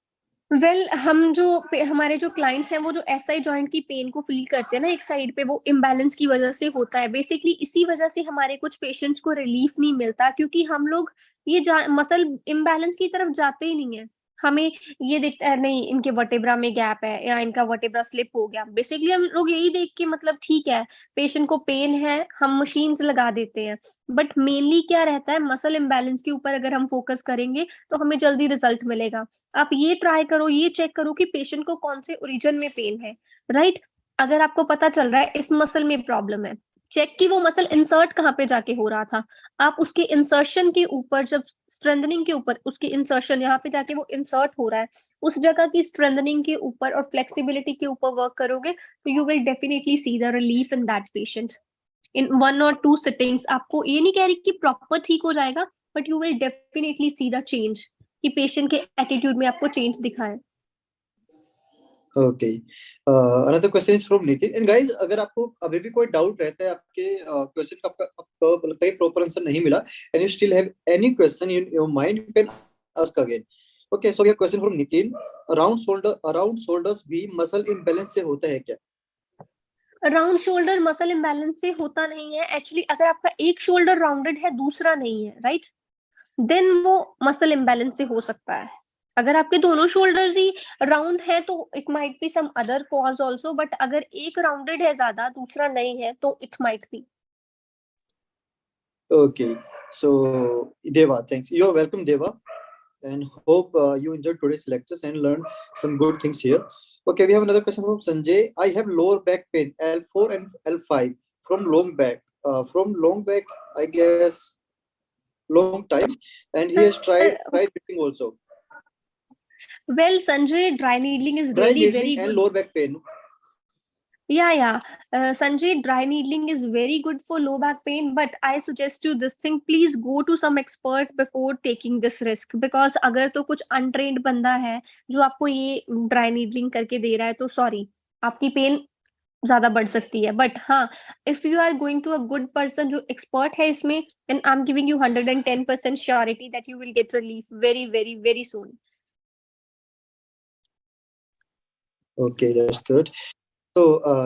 हमारे जो clients हैं वो जो SI joint की pen को feel करते हैं ना एक साइड पे, वो इम्बैलेंस की वजह से होता है. बेसिकली इसी वजह से हमारे कुछ पेशेंट्स को रिलीफ नहीं मिलता, क्योंकि हम लोग ये मसल इम्बैलेंस की तरफ जाते ही नहीं है. हमें ये दिखता है नहीं इनके वर्टेब्रा में गैप है या इनका वर्टेब्रा स्लिप हो गया. बेसिकली हम लोग यही देख के मतलब ठीक है पेशेंट को पेन है, हम मशीन्स लगा देते हैं. बट मेनली क्या रहता है, मसल इम्बैलेंस के ऊपर अगर हम फोकस करेंगे तो हमें जल्दी रिजल्ट मिलेगा. आप ये ट्राई करो, ये चेक करो कि पेशेंट को कौन से ओरिजिन में पेन है, राइट. अगर आपको पता चल रहा है इस मसल में प्रॉब्लम है, चेक कि वो मसल इंसर्ट कहाँ पे जाके हो रहा था. आप उसके इंसर्शन के ऊपर, जब स्ट्रेंथनिंग के ऊपर उसकी इंसर्शन यहाँ पे जाके वो इंसर्ट हो रहा है, उस जगह की स्ट्रेंथनिंग के ऊपर और फ्लेक्सिबिलिटी के ऊपर वर्क करोगे तो you will definitely see the relief in that patient in 1 or 2 sittings. आपको ये नहीं कह रही कि प्रॉपर ठीक हो जाएगा, but you will definitely see the change कि पेशेंट के एटीट्यूड में आपको चेंज दिखाए. Okay. Another question is from Nitin. And guys, अगर आपको अभी भी कोई डाउट रहता है आपके क्वेश्चन का, आपको लगता है प्रॉपर आंसर नहीं मिला, and you still have any question in your mind, you can ask again. Okay, so we have question from Nitin. Around shoulders भी मसल imbalance से होता है क्या? राउंड शोल्डर मसल इम्बैलेंस से होता नहीं है एक्चुअली. अगर आपका एक शोल्डर राउंडेड है दूसरा नहीं है, राइट, देन वो मसल इम्बैलेंस से हो सकता है. अगर आपके दोनों शोल्डर्स ही राउंड है तो it might be some other cause also, but अगर एक राउंडेड है ज्यादा दूसरा नहीं है तो it might be. Okay. So Deva, thanks. You're welcome, Deva, and hope you enjoyed today's lectures and learned some good things here. Okay, we have another question from Sanjay. I have lower back pain, L4 and L5 from long back. I guess long time, and he has tried lifting also. Well, Sanjay, dry needling is Dry really needling very and good. lower back pain. Yeah. Sanjay, dry needling is very good for low back pain, but I suggest you this thing. Please go to some expert before taking this risk, because अगर तो कुछ untrained बंदा है जो आपको ये dry needling करके दे रहा है, तो sorry, आपकी पेन ज्यादा बढ़ सकती है. बट हाँ, if you are going to a good person जो एक्सपर्ट है इसमें, and I am giving you 110% surety that you will get relief very very very soon. Okay, that's good. So,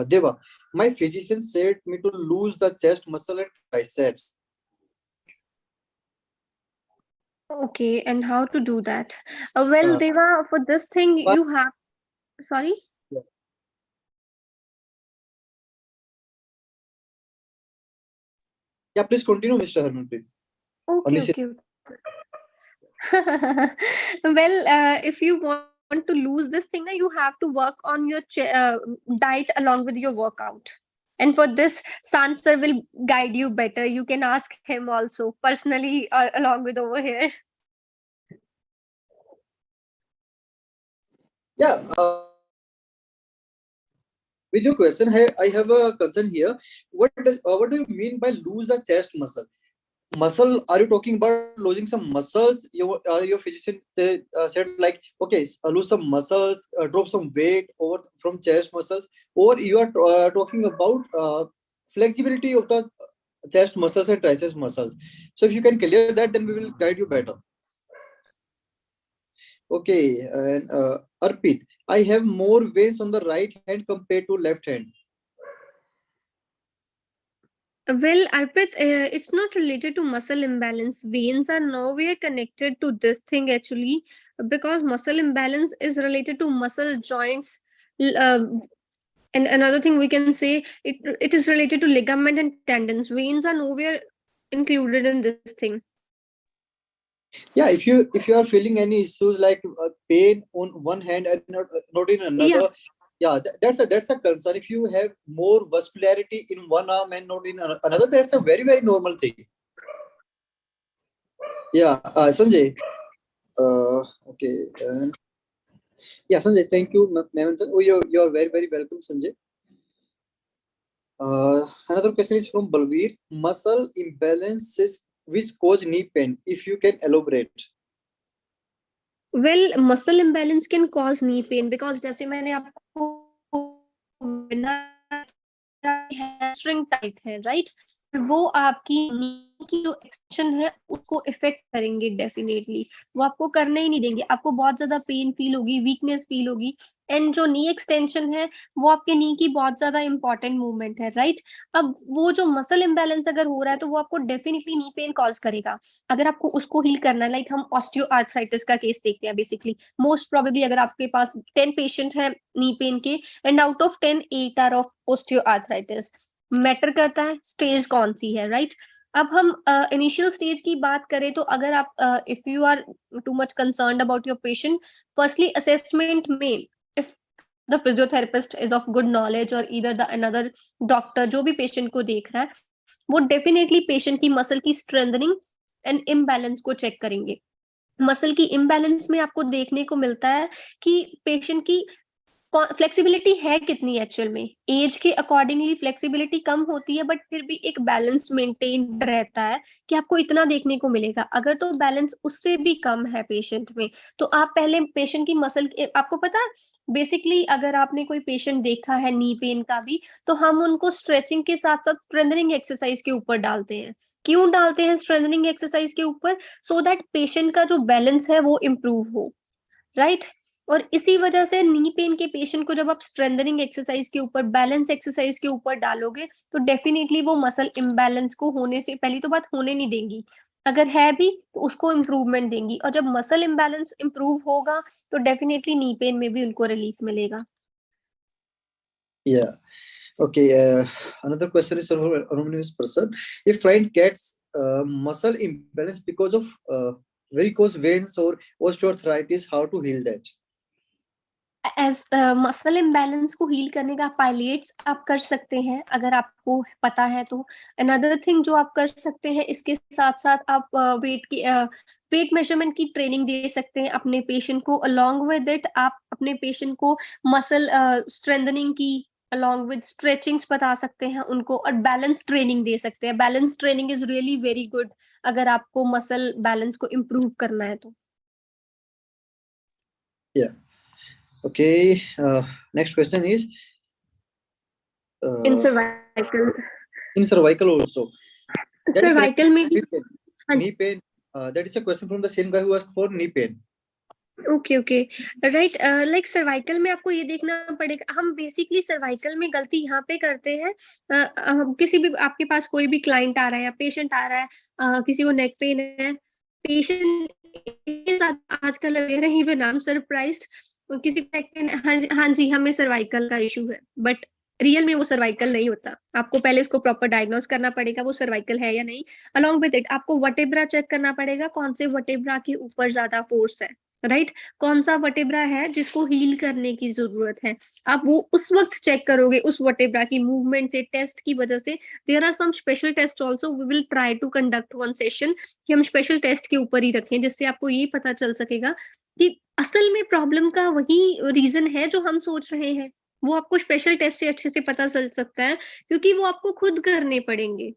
Deva, my physician said me to lose the chest muscle and triceps. Okay, and how to do that? Well, Uh, Deva, for this thing but- you have, sorry. yeah, please continue, Mr. Harmanpreet. Okay, Anish- okay. Well, if you want to lose this thing, you have to work on your diet along with your workout. And for this, San sir will guide you better. You can ask him also personally or along with over here. Yeah, with your question, I have a concern here. What do you mean by lose the chest muscle? Muscle? Are you talking about losing some muscles? Your physician said like, okay, lose some muscles, drop some weight over from chest muscles, or you are talking about flexibility of the chest muscles and triceps muscles. So if you can clear that, then we will guide you better. Okay, and Arpit, I have more veins on the right hand compared to left hand. Well, Arpit, it's not related to muscle imbalance. Veins are nowhere connected to this thing actually, because muscle imbalance is related to muscle joints. And another thing we can say, it is related to ligament and tendons. Veins are nowhere included in this thing. Yeah, if you are feeling any issues like pain on one hand and not in another, yeah, that's a concern. If you have more vascularity in one arm and not in another, that's a very very normal thing. Yeah, Sanjay. Okay, and yeah, Sanjay, thank you, ma'am. Oh, you're very very welcome, Sanjay. Another question is from Balveer. Muscle imbalances which cause knee pain. If you can elaborate. Well, muscle imbalance can cause knee pain because जैसे मैंने आपको hamstring tight है, right? वो आपकी नी की जो extension है उसको इफेक्ट करेंगे डेफिनेटली. वो आपको करने ही नहीं देंगे. आपको बहुत ज्यादा पेन फील होगी, वीकनेस फील होगी. एंड जो नी एक्सटेंशन है वो आपके नी की बहुत ज्यादा इंपॉर्टेंट मूवमेंट है, राइट? अब वो जो मसल इम्बैलेंस अगर हो रहा है तो वो आपको डेफिनेटली नी पेन कॉज करेगा. अगर आपको उसको हील करना है, लाइक हम ऑस्टियोआर्थराइटिस का केस देखते हैं बेसिकली. मोस्ट प्रोबेबली अगर आपके पास 10 पेशेंट है नी पेन के, and out of 10 8 are of osteoarthritis. Matter करता है स्टेज कौन सी है, राइट? अब हम इनिशियल स्टेज की बात करें तो अगर आप if you are too much concerned about your patient, firstly assessment में if the physiotherapist is of good knowledge और इधर द अनदर डॉक्टर जो भी पेशेंट को देख रहा है, वो डेफिनेटली पेशेंट की मसल की स्ट्रेंथनिंग एंड इम्बैलेंस को चेक करेंगे. मसल की इम्बैलेंस में आपको देखने को मिलता है कि पेशेंट की फ्लेक्सिबिलिटी है कितनी एक्चुअल में. एज के अकॉर्डिंगली फ्लेक्सिबिलिटी कम होती है, बट फिर भी एक बैलेंस मेंटेन रहता है कि आपको इतना देखने को मिलेगा. अगर तो बैलेंस उससे भी कम है पेशेंट में, तो आप पहले पेशेंट की मसल आपको पता है बेसिकली अगर आपने कोई पेशेंट देखा है नी पेन का भी, तो हम उनको स्ट्रेचिंग के साथ साथ स्ट्रेंथनिंग एक्सरसाइज के ऊपर डालते हैं. क्यों डालते हैं स्ट्रेंथनिंग एक्सरसाइज के ऊपर? सो दैट पेशेंट का जो बैलेंस है वो इम्प्रूव हो, राइट? और इसी वजह से नी पेन के पेशेंट को जब आप स्ट्रेंथनिंग एक्सरसाइज के ऊपर, बैलेंस एक्सरसाइज के ऊपर डालोगे, तो डेफिनेटली वो मसल इम्बैलेंस को होने से पहली तो बात होने नहीं देंगी. अगर है भी तो उसको इम्प्रूवमेंट देंगी, और जब मसल इम्बैलेंस इम्प्रूव होगा तो डेफिनेटली नी पेन में भी उनको रिलीफ मिलेगा. Yeah. Okay. Another question is from anonymous person. If client gets muscle imbalance because of varicose veins or osteoarthritis, how to heal that? As muscle imbalance को heal करने का pilots आप कर सकते हैं अगर आपको पता है तो। अनदर थिंग जो आप कर सकते हैं, इसके साथ साथ आप वेट मेजरमेंट की ट्रेनिंग दे सकते हैं अपने पेशेंट को। अलोंग विद इट आप अपने पेशेंट को मसल स्ट्रेंथनिंग की अलोंग विद स्ट्रेचिंग्स बता सकते हैं उनको, और बैलेंस ट्रेनिंग दे सकते हैं। Balance training is really very good अगर आपको मसल बैलेंस को इम्प्रूव करना है तो। Yeah. Okay. Next question is in cervical in cervical also. That is correct. Cervical में भी Knee pain. हाँ Knee pain. That is a question from the same guy who asked for knee pain. Okay okay right. Like cervical में आपको ये देखना पड़ेगा, हम basically cervical में गलती यहाँ पे करते हैं। किसी भी आपके पास कोई भी क्लाइंट आ रहा है या पेशेंट आ रहा है, किसी को नेक पेन है, पेशेंट के साथ आजकल अवेयर है, इवन आई एम सरप्राइज्ड, किसी को नेक पेन, हाँ जी हमें सर्वाइकल का इशू है, बट रियल में वो सर्वाइकल नहीं होता। आपको पहले उसको प्रॉपर डायग्नोस करना पड़ेगा वो सर्वाइकल है या नहीं। अलोंग विद इट आपको वर्टेब्रा चेक करना पड़ेगा, कौन से वर्टेब्रा के ऊपर ज्यादा फोर्स है, राइट कौन सा वर्टेब्रा है जिसको हील करने की जरूरत है। आप वो उस वक्त चेक करोगे उस वर्टेब्रा की मूवमेंट से, टेस्ट की वजह से। There are some special test also, we will try to conduct one session कि हम स्पेशल टेस्ट के ऊपर ही रखें, जिससे आपको ये पता चल सकेगा कि असल में प्रॉब्लम का वही रीजन है जो हम सोच रहे हैं। वो आपको स्पेशल टेस्ट से अच्छे से पता चल सकता है, क्योंकि वो आपको खुद करने पड़ेंगे।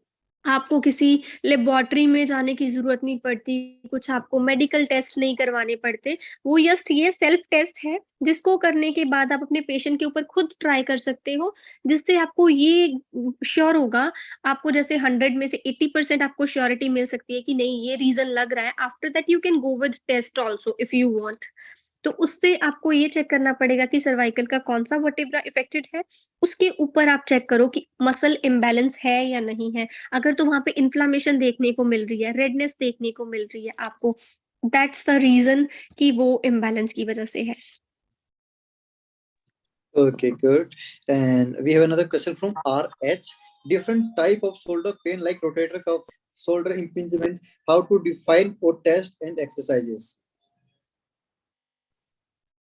आपको किसी लेबोरेटरी में जाने की जरूरत नहीं पड़ती, कुछ आपको मेडिकल टेस्ट नहीं करवाने पड़ते। वो जस्ट ये सेल्फ टेस्ट है जिसको करने के बाद आप अपने पेशेंट के ऊपर खुद ट्राई कर सकते हो, जिससे आपको ये श्योर होगा, आपको जैसे 100 में से 80% आपको श्योरिटी मिल सकती है कि नहीं ये रीजन लग रहा है। After that you can go with test also if you want. तो उससे आपको ये चेक करना पड़ेगा कि सर्वाइकल का कौन सा वर्टेब्रा इफेक्टेड है, उसके ऊपर आप चेक करो कि मसल इम्बैलेंस है या नहीं है। अगर तो वहां पे इन्फ्लामेशन देखने को मिल रही है, रेडनेस देखने को मिल रही है आपको, दैट्स द रीजन कि वो इम्बैलेंस की वजह से है। Okay, good. And we have another question from RH. Different type of shoulder pain like rotator cuff, shoulder impingement, how to define or test and exercises.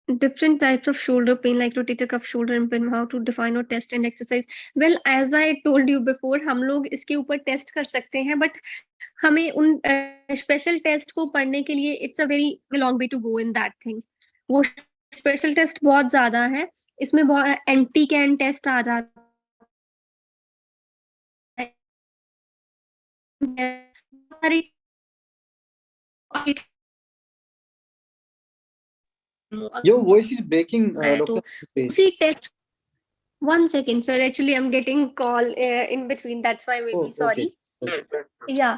Different types of shoulder pain like rotator cuff, shoulder impingement, how to define or test and exercise. Well, as I told you before, हम लोग इसके ऊपर test कर सकते हैं, but हमें उन special test को पढ़ने के लिए it's a very long way to go in that thing. वो स्पेशल टेस्ट बहुत ज्यादा है, इसमें बहुत एंटी कैन टेस्ट आ जाता है, सारी Your voice is breaking, तो Dr. Suresh. उसी test, one second sir, actually I'm getting call in between, that's why maybe, Oh, sorry. okay. या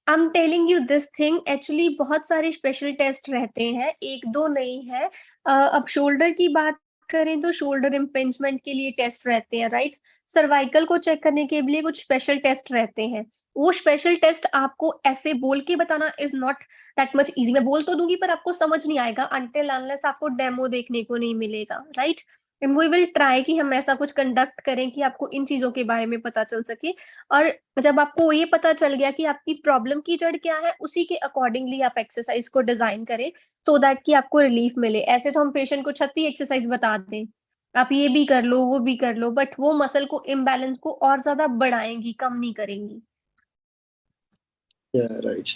I'm telling you this thing, actually बहुत सारे special test रहते हैं, एक दो नहीं है। अब शोल्डर की बात करें तो शोल्डर इम्पिंजमेंट के लिए टेस्ट रहते हैं, राइट। सर्वाइकल को चेक करने के लिए कुछ स्पेशल टेस्ट रहते हैं। वो स्पेशल टेस्ट आपको ऐसे बोल के बताना is not that much easy. मैं बोल तो दूंगी पर आपको समझ नहीं आएगा अनटिल अनलेस आपको डेमो देखने को नहीं मिलेगा, राइट। वी विल ट्राई कि हम ऐसा कुछ कंडक्ट करें कि आपको इन चीजों के बारे में पता चल सके, और जब आपको ये पता चल गया कि आपकी प्रॉब्लम की जड़ क्या है, उसी के अकॉर्डिंगली आप एक्सरसाइज को डिजाइन करें सो दैट कि आपको रिलीफ मिले। ऐसे तो हम पेशेंट को 36 एक्सरसाइज बता दें, आप ये भी कर लो वो भी कर लो, बट वो मसल को इम्बैलेंस को और ज्यादा बढ़ाएंगी, कम नहीं करेंगी। Yeah, right.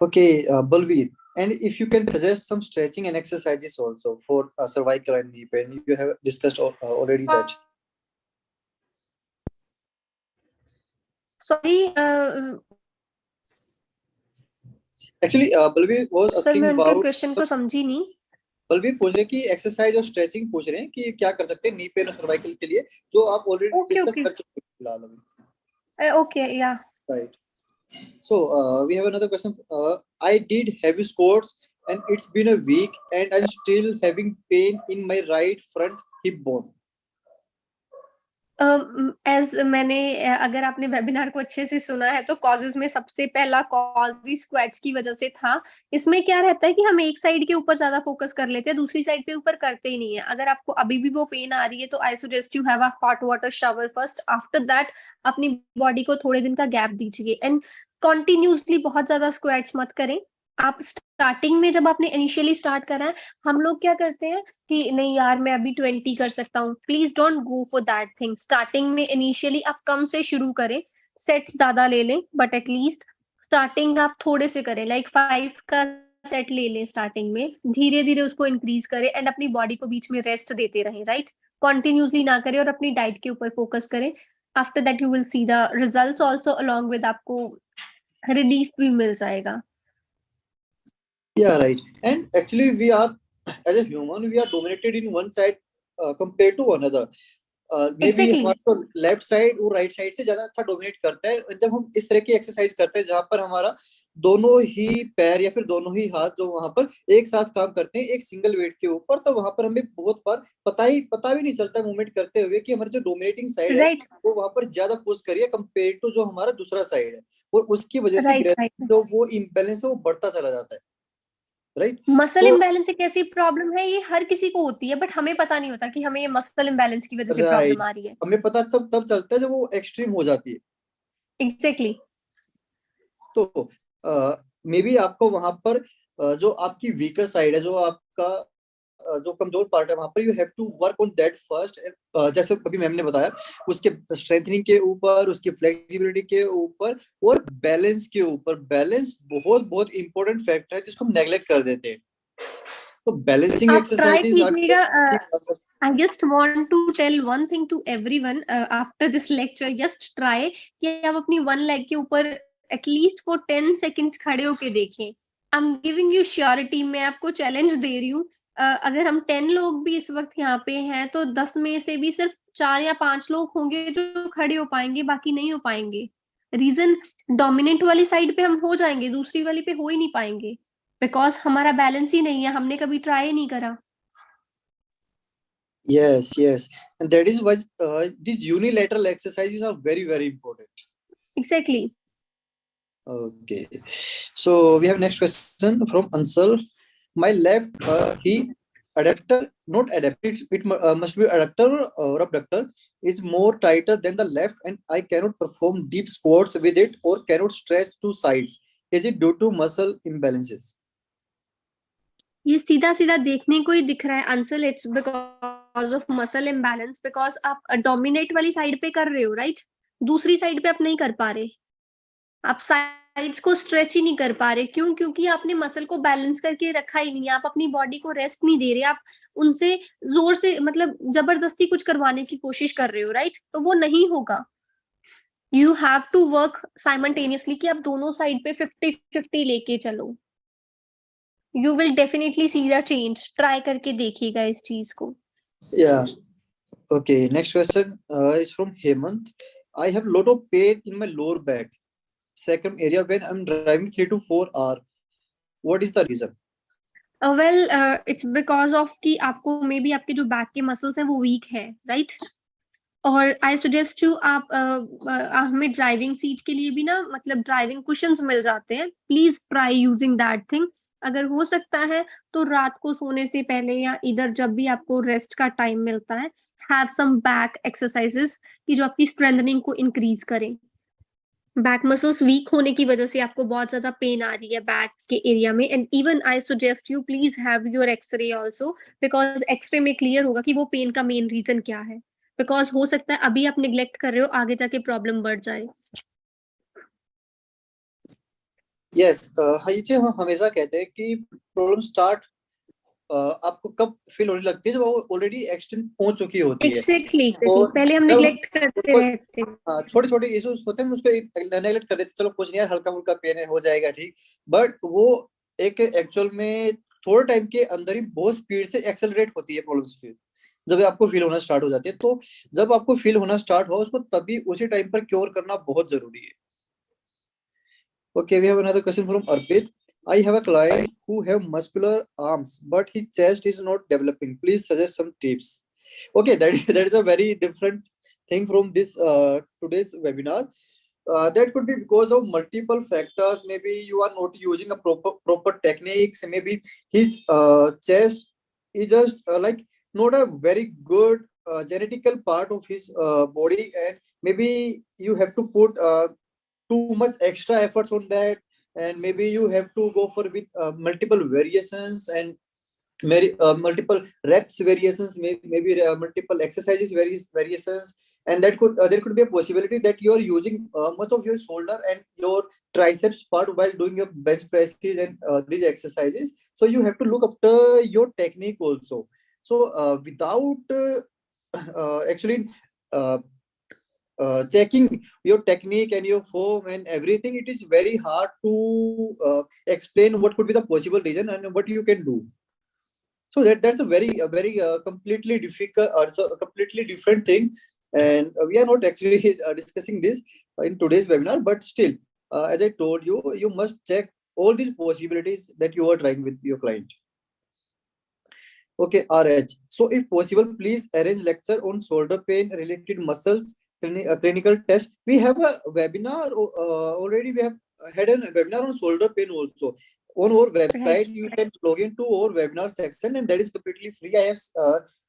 Okay, Balveer, and if you can suggest some stretching and exercises also for cervical and knee pain, you have discussed already that. Sorry Actually, Balveer was sir, asking मैं उनके about. Question को समझी नहीं। बलवीर पूछ रहे हैं कि exercise और स्ट्रेचिंग पूछ रहे हैं कि क्या कर सकते हैं नी पेन और सर्वाइकल के लिए, जो आप ऑलरेडी ओके डिस्कस ओके कर चुके हैं फिलहाल अभी। ओके या right. So we have another question. I did heavy squats and it's been a week and I'm still having pain in my right front hip bone. As मैंने अगर आपने webinar को अच्छे से सुना है तो कॉजेज में सबसे पहला कॉज ही स्क्वैट्स की वजह से था। इसमें क्या रहता है कि हम एक साइड के ऊपर ज्यादा फोकस कर लेते हैं, दूसरी साइड पे ऊपर करते ही नहीं है। अगर आपको अभी भी वो पेन आ रही है तो आई suggest you have a hot water shower first, after that अपनी बॉडी को थोड़े दिन का गैप दीजिए। एंड कॉन्टिन्यूसली बहुत ज्यादा स्क्वाट्स मत करें। आप स्टार्टिंग में जब आपने इनिशियली स्टार्ट करा है, हम लोग क्या करते हैं कि नहीं यार मैं अभी 20 कर सकता हूँ। Please don't go for that thing. Starting में इनिशियली आप कम से शुरू करें, सेट्स ज्यादा ले लें, बट एटलीस्ट स्टार्टिंग आप थोड़े से करें, लाइक 5 का सेट ले लें स्टार्टिंग में, धीरे धीरे उसको इंक्रीज करें एंड अपनी बॉडी को बीच में रेस्ट देते रहें, राइट। कॉन्टिन्यूसली ना करें और अपनी डाइट के ऊपर फोकस करें। After that you will see the results also, along with आपको रिलीफ भी मिल जाएगा। Yeah, right. And actually, we are, as a human, we are dominated in one side compared to another. May be exactly. हमारा तो left side और right side से ज्यादा अच्छा dominate करता है। और जब हम इस तरह की एक्सरसाइज करते हैं जहां पर हमारा दोनों ही पैर या फिर दोनों ही हाथ जो वहां पर एक साथ काम करते हैं एक सिंगल वेट के ऊपर, तो वहां पर हमें बहुत बार पता भी नहीं चलता मूवमेंट करते हुए कि हमारी जो डोमिनेटिंग साइड है राइट वो वहां पर ज्यादा पुश करिए कंपेयर टू जो हमारा दूसरा साइड है। और उसकी वजह से राइट ग्रेजुअली राइट। जो वो इम्बेलेंस है वो बढ़ता चला जाता है, राइट। मसल तो इम्बैलेंस एक ऐसी प्रॉब्लम है, ये हर किसी को होती है, बट हमें पता नहीं होता कि हमें ये मसल इम्बैलेंस की वजह से प्रॉब्लम राइट, आ रही है। हमें पता तब चलता है जब वो एक्सट्रीम हो जाती है। एग्जैक्टली। तो मे बी आपको वहां पर जो आपकी वीकर साइड है, जो आपका जो कमजोर पार्ट है, वहां पर you have to work on that first. जैसे अभी मैम ने बताया, उसके स्ट्रेंथनिंग के ऊपर, उसकी फ्लेक्सिबिलिटी के ऊपर और बैलेंस के ऊपर। बैलेंस बहुत बहुत इंपॉर्टेंट फैक्टर है जिसको हम नेग्लेक्ट कर देते हैं। तो बैलेंसिंग आप ट्राई एक्सरसाइजेस आर कीजिएगा। I just want to tell one thing to everyone after this lecture. Just try कि आप अपनी वन लेग के ऊपर एटलीस्ट फॉर 10 seconds खड़े होके देखें। आई एम गिविंग यू श्योरिटी, मैं आपको चैलेंज दे रही हूँ। अगर हम 10 लोग भी इस वक्त यहाँ पे हैं तो 10 में से भी सिर्फ 4 या 5 लोग होंगे जो खड़े हो पाएंगे, बाकी नहीं हो पाएंगे। रीजन, डोमिनेंट वाली साइड पे हम हो जाएंगे, दूसरी वाली पे हो ही नहीं पाएंगे, बिकॉज हमारा बैलेंस ही नहीं है, हमने कभी ट्राई नहीं करा। Yes, yes. And that is why these unilateral exercises are very, very important. Exactly. Okay. So we have next question from Ansel. My left, he adductor, not adductor, it must be adductor or abductor, is more tighter than the left, and I cannot perform deep squats with it or cannot stretch to sides. Is it due to muscle imbalances? ये सीधा सीधा देखने को ही दिख रहा है Ansal, it's because of muscle imbalance, because आप dominate वाली साइड पे कर रहे हो, राइट। दूसरी साइड पे आप नहीं कर पा रहे, आप साइड्स को स्ट्रेच ही नहीं कर पा रहे। क्यों? क्योंकि आपने मसल को बैलेंस करके रखा ही नहीं, आप अपनी बॉडी को रेस्ट नहीं दे रहे, आप उनसे जोर से मतलब जबरदस्ती कुछ करवाने की कोशिश कर रहे हो, राइट। तो वो नहीं होगा। You have to work simultaneously कि आप दोनों साइड पे 50-50 लेके चलो। You will definitely see the change. Try करके देखिएगा इस चीज को। Yeah. Okay. Next question is from Hemant. I have lot of pain in my lower back, sacrum area when I'm driving 3 to 4 hours. What is the reason? Well it's because of कि आपको may be आपके जो back के muscles हैं वो week है, right. और आई suggest you आप हमें ड्राइविंग सीट के लिए भी ना मतलब ड्राइविंग कुशंस मिल जाते हैं, please try using that thing. अगर हो सकता है तो रात को सोने से पहले या इधर जब भी आपको रेस्ट का टाइम मिलता है, हैव सम बैक एक्सरसाइजेस कि जो आपकी स्ट्रेंथनिंग को इंक्रीज करें। बैक मसल्स वीक होने की वजह से आपको बहुत ज्यादा पेन आ रही है बैक के एरिया में, and even I suggest you please have your x-ray also, because x-ray में क्लियर होगा कि वो पेन का मेन रीजन क्या है। बिकॉज हो सकता है अभी आप निग्लेक्ट कर रहे हो, आगे जाके प्रॉब्लम बढ़ जाए। यस, ये हम हमेशा कहते हैं कि प्रॉब्लम स्टार्ट आपको कब फील होने लगती है, जब वो ऑलरेडी एक्सटेंड पहुंच चुकी होती है। एग्जैक्टली और पहले हम जब निग्लेक्ट करते रहते हैं। छोटे छोटे इश्यूज होते हैं उसको नेगलेक्ट कर देते, चलो कुछ नहीं यार, हल्का फुल्का पेन है, हो जाएगा ठीक। बट वो एक एक्चुअल में थोड़े टाइम के अंदर ही बहुत स्पीड से एक्सेलरेट होती है प्रॉब्लम्स। फिर जब आपको फील होना स्टार्ट हो जाती है, तो जब आपको फील होना स्टार्ट हो उसको तभी उसी टाइम पर क्योर करना बहुत जरूरी है। Okay, we have another question from Arpit. I have a client who have muscular arms, but his chest is not developing. Please suggest some tips. Okay, that is a very different thing from this today's webinar. That could be because of multiple factors. Maybe you are not using a proper techniques. Maybe his chest is just like not a very good genetical part of his body, and maybe you have to put too much extra efforts on that, and maybe you have to go for with multiple variations and multiple reps variations, maybe multiple exercises variations, and that could there could be a possibility that you are using much of your shoulder and your triceps part while doing your bench presses and these exercises. So you have to look after your technique also. So without actually uh, checking your technique and your form and everything, it is very hard to explain what could be the possible reason and what you can do. So that's a very completely difficult, also a completely different thing, and we are not actually discussing this in today's webinar. But still, as I told you, you must check all these possibilities that you are trying with your client. Okay, RH. So if possible, please arrange lecture on shoulder pain related muscles clinical test. We have a webinar already. We have had a webinar on shoulder pain also. On our website, you can log into our webinar section, and that is completely free.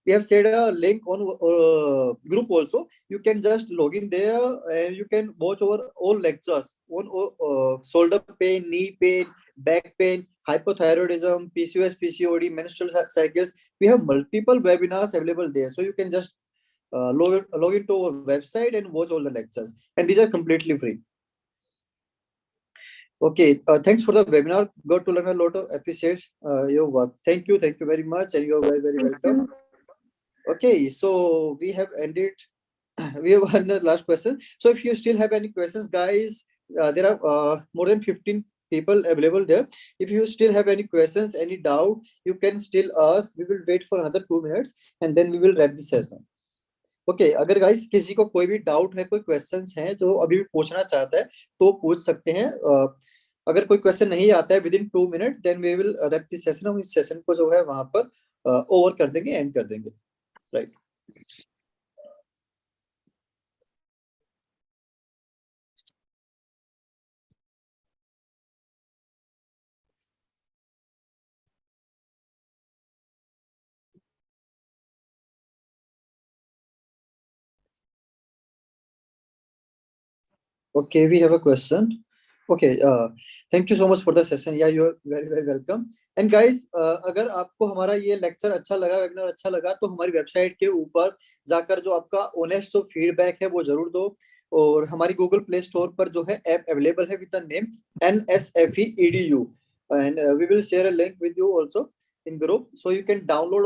We have shared a link on group also. You can just log in there and you can watch our all lectures on shoulder pain, knee pain, back pain, hypothyroidism, PCOS, PCOD, menstrual cycles. We have multiple webinars available there, so you can just log into our website and watch all the lectures, and these are completely free. Okay, thanks for the webinar. Got to learn a lot of appreciate your work. Thank you very much, and you are very welcome. Okay, so we have ended. We have one last question. So if you still have any questions, guys, there are more than 15 people available there. If you still have any questions, any doubt, you can still ask. We will wait for another 2 minutes and then we will wrap the session. Okay अगर guys किसी को कोई भी doubt है, कोई questions हैं जो अभी भी पूछना चाहता है तो पूछ सकते हैं. अगर कोई क्वेश्चन नहीं आता है within 2 minute, then we will wrap this session. हम इस सेशन को जो है वहां पर ओवर कर देंगे, एंड कर देंगे. Right. Okay, we have a question. Okay, thank you so much for the session. Yeah, you're very welcome. And guys, अगर आपको हमारा ये लेक्चर अच्छा लगा, वेबिनार अच्छा लगा, तो हमारी वेबसाइट के ऊपर जाकर जो आपका ऑनेस्ट जो फीडबैक है वो जरूर दो. और हमारी गूगल प्ले स्टोर पर जो है ऐप अवेलेबल है with the name NSFE EDU, and we will share a link with you also in group, so you can download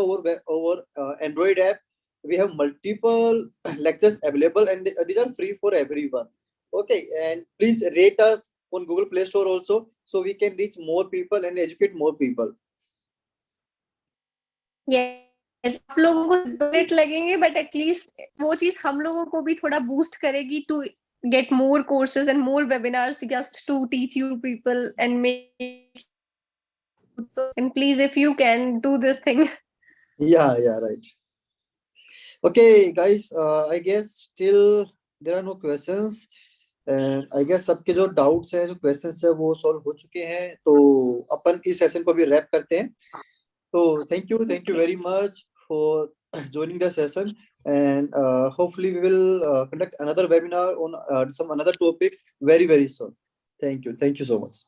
our Android app. We have multiple lectures available, and these are free for everyone. Okay, and please rate us on Google Play Store also, so we can reach more people and educate more people. Yes, आप लोगों को rate लगेंगे, but at least वो चीज हम लोगों को भी थोड़ा बूस्ट करेगी to get more courses and more webinars just to teach you people and make. And please, if you can do this thing. Yeah, right. Okay, guys, I guess still there are no questions. I guess सबके जो doubts हैं, जो questions है, वो solve हो चुके हैं. तो अपन इस सेशन को भी रैप करते हैं. तो thank you very much for joining the session, and hopefully we will conduct another webinar on some another topic very soon. Thank you so much.